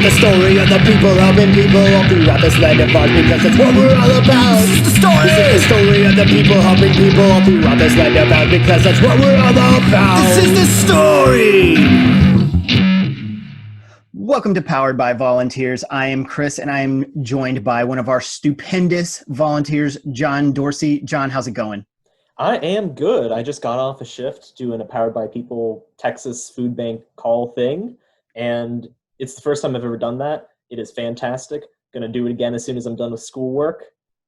the story of the people helping people all throughout this land of ours, because that's what we're all about. This is the story. This is the story of the people helping people all throughout this land of ours, because that's what we're all about. This is the story. Welcome to Powered by Volunteers. I am Chris, and I am joined by one of our stupendous volunteers, John Dorsey. John, how's it going? I am good. I just got off a shift doing a Powered by People Texas Food Bank call thing, and it's the first time I've ever done that. It is fantastic. Going to do it again as soon as I'm done with schoolwork,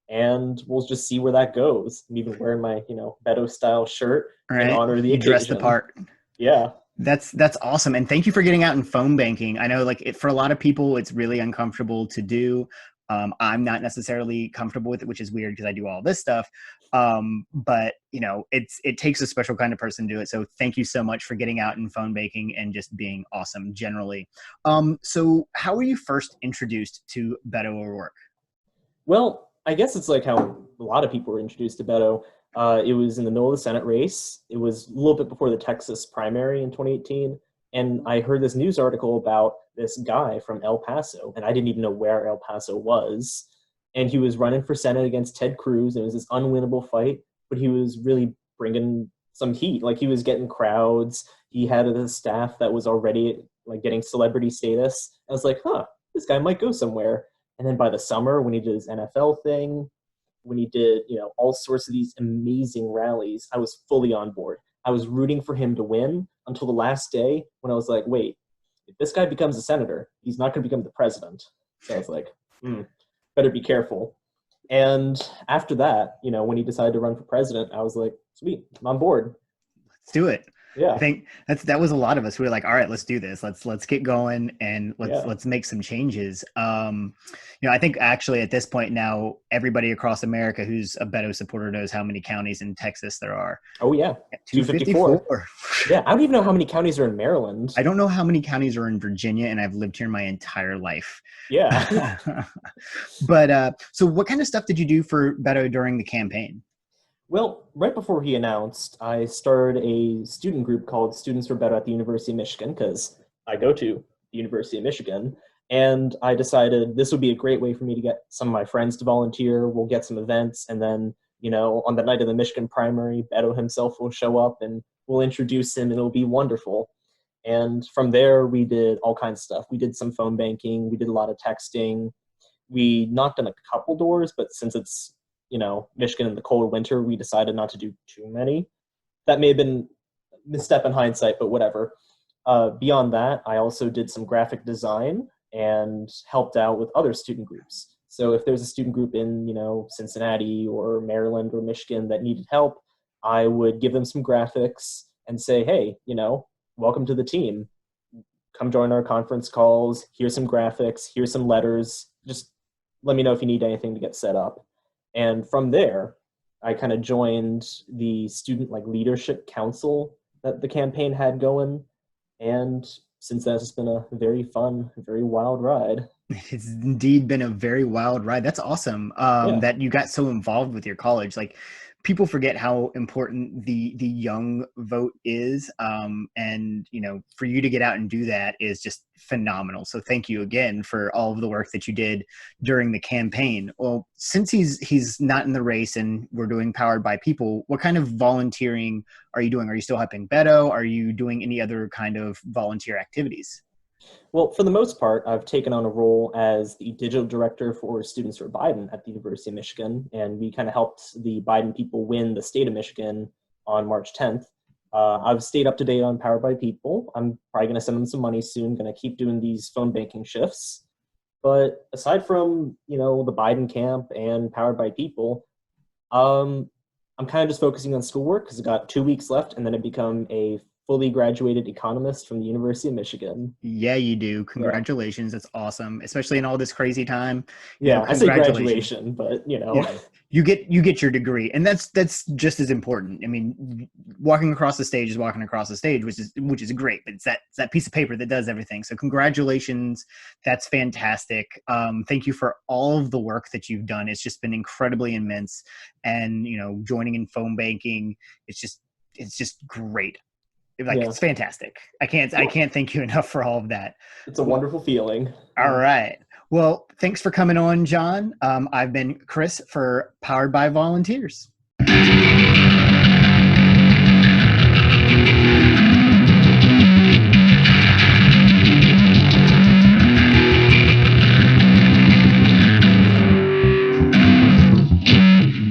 and we'll just see where that goes. I'm even wearing my, Beto-style shirt in honor of the occasion. You dress the part. Yeah. That's awesome. And thank you for getting out and phone banking. I know for a lot of people, it's really uncomfortable to do. I'm not necessarily comfortable with it, which is weird because I do all this stuff. But it takes a special kind of person to do it. So thank you so much for getting out and phone banking and just being awesome generally. So how were you first introduced to Beto O'Rourke? Well, I guess it's like how a lot of people were introduced to Beto. It was in the middle of the Senate race. It was a little bit before the Texas primary in 2018. And I heard this news article about this guy from El Paso, and I didn't even know where El Paso was. And he was running for Senate against Ted Cruz. It was this unwinnable fight, but he was really bringing some heat. Like, he was getting crowds. He had a staff that was already getting celebrity status. I was like, this guy might go somewhere. And then by the summer, when he did his NFL thing, when he did, all sorts of these amazing rallies, I was fully on board. I was rooting for him to win until the last day when I was like, wait, if this guy becomes a senator, he's not going to become the president. So I was like, better be careful. And after that, when he decided to run for president, I was like, sweet, I'm on board. Let's do it. Yeah. I think that was a lot of us. We were like, all right, let's do this. Let's get going and let's make some changes. I think actually at this point now, everybody across America who's a Beto supporter knows how many counties in Texas there are. Oh yeah. 254. Yeah. I don't even know how many counties are in Maryland. I don't know how many counties are in Virginia, and I've lived here my entire life. Yeah. But so what kind of stuff did you do for Beto during the campaign? Well, right before he announced, I started a student group called Students for Beto at the University of Michigan, because I go to the University of Michigan, and I decided this would be a great way for me to get some of my friends to volunteer. We'll get some events, and then, on the night of the Michigan primary, Beto himself will show up, and we'll introduce him, and it'll be wonderful. And from there, we did all kinds of stuff. We did some phone banking. We did a lot of texting. We knocked on a couple doors, but since it's Michigan in the cold winter, we decided not to do too many. That may have been a misstep in hindsight, but whatever. Beyond that, I also did some graphic design and helped out with other student groups. So if there's a student group in, Cincinnati or Maryland or Michigan that needed help, I would give them some graphics and say, hey, welcome to the team. Come join our conference calls. Here's some graphics. Here's some letters. Just let me know if you need anything to get set up. And from there, I kind of joined the student leadership council that the campaign had going. And since then, it's been a very fun, very wild ride. It's indeed been a very wild ride. That's awesome that you got so involved with your college. People forget how important the young vote is. And, for you to get out and do that is just phenomenal. So thank you again for all of the work that you did during the campaign. Well, since he's not in the race and we're doing Powered by People, what kind of volunteering are you doing? Are you still helping Beto? Are you doing any other kind of volunteer activities? Well, for the most part, I've taken on a role as the digital director for Students for Biden at the University of Michigan, and we kind of helped the Biden people win the state of Michigan on March 10th. I've stayed up to date on Powered by People. I'm probably going to send them some money soon, going to keep doing these phone banking shifts. But aside from, the Biden camp and Powered by People, I'm kind of just focusing on schoolwork because I've got 2 weeks left, and then I become a fully graduated economist from the University of Michigan. Yeah, you do. Congratulations. Yeah. That's awesome. Especially in all this crazy time. Yeah, I say graduation, but you get your degree, and that's just as important. I mean, walking across the stage is walking across the stage, which is great, but it's that piece of paper that does everything. So congratulations. That's fantastic. Thank you for all of the work that you've done. It's just been incredibly immense. And, joining in phone banking, it's just great. Like, Yeah. it's fantastic. I can't thank you enough for all of that. It's a wonderful feeling. All right. Well, thanks for coming on, John. I've been Chris for Powered by Volunteers.